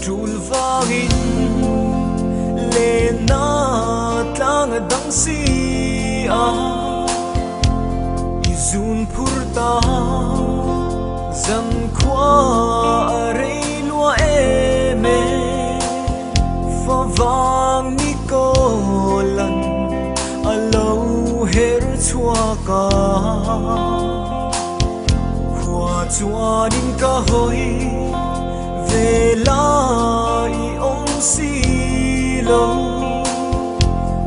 Trul vangin le na tlang dang si a izun purta zam kwa re lua e me fa vang ni ko lan alo her chua ka kwa chua din ka hoi về lại ông xì lâu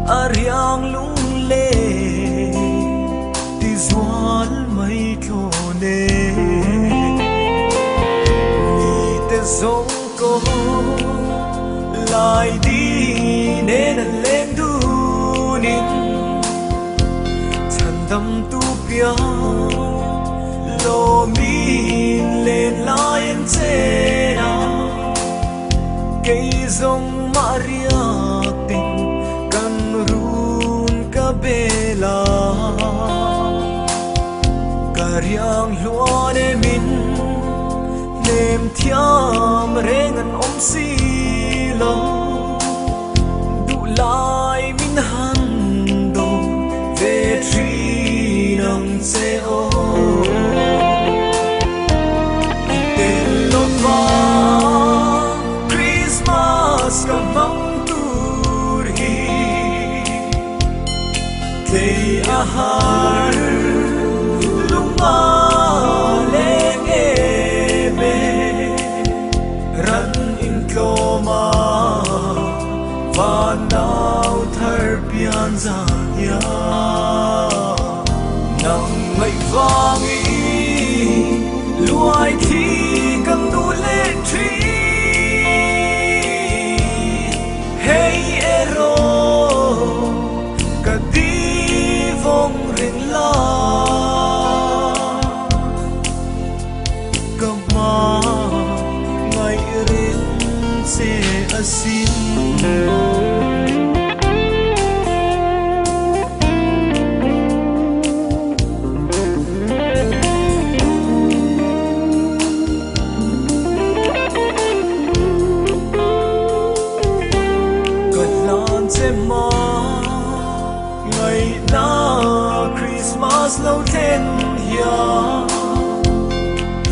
ariang lung lê ti zual mai thô nê ni te zong ko lại đi nên lên du nín chân tâm tu pia lo min lên lại en che cây dòng Maria tình căn run ca bela cariang luan min nem thiam rengan om si lo du lai min han do ve tri nang se o cầm mong tur hi thei a har lung ma leng e me ran in kloma va nau thar pian za ya nang mai vangi luai thi kam nu le tri hey ero kadi vong ring la kama ngai rin se asin ngày na Christmas lâu thêm ya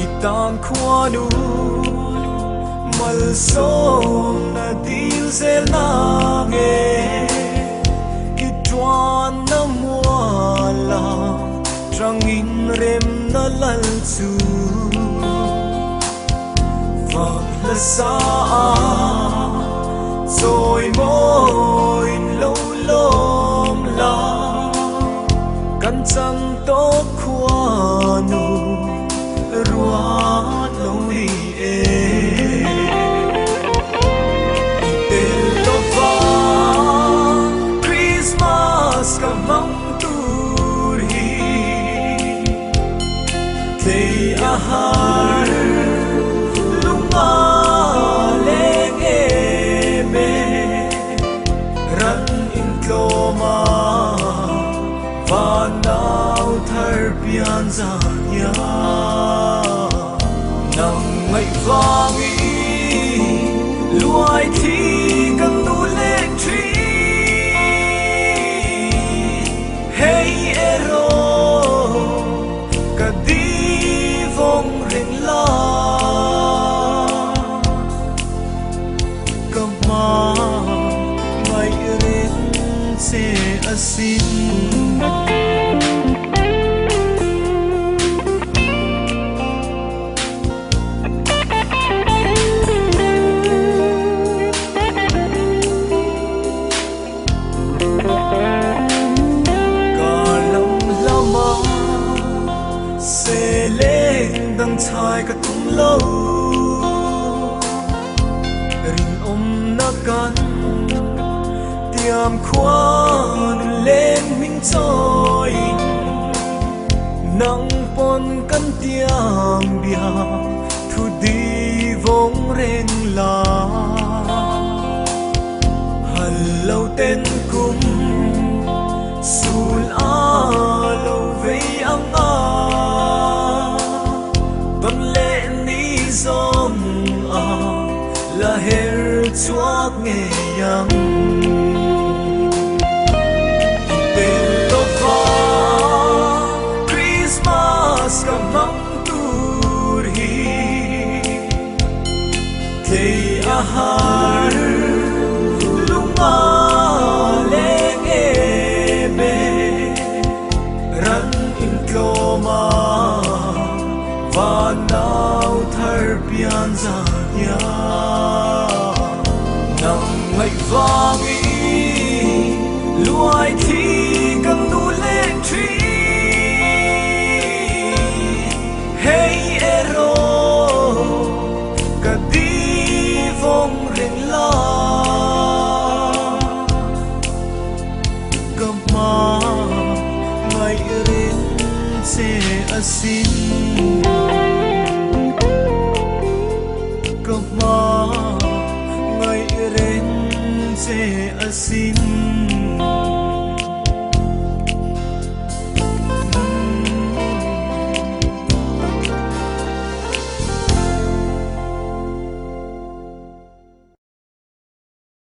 itang khua nu mal som na dil zel na nge itwan na muala trangin rem na lal chu vang la sa rồi môi lâu lom la căn trăng tốt khoa nụ ruat lâu đi e tên lo va Christmas cả mong tu hi thei a har lung ma và nao thar pian za ya nang ngai vangi luai thi kam nu le tri hey ero kadi vong ring la kama ngai rin se asin đăng chai cả tung lâu rin na kan tiam khoan lên minh trôi nang pon kan tiam bia thu đi vong reng la hal lâu tên cung sul a lâu vây ang a bang lệ ni zom a la her chuak nghe yang Thầy ahar lunga leng ebe ran in kloma và nao thar pian za ya nang mai vangi luai thi kam nu leng tri hey ero Gama ngay rin se asin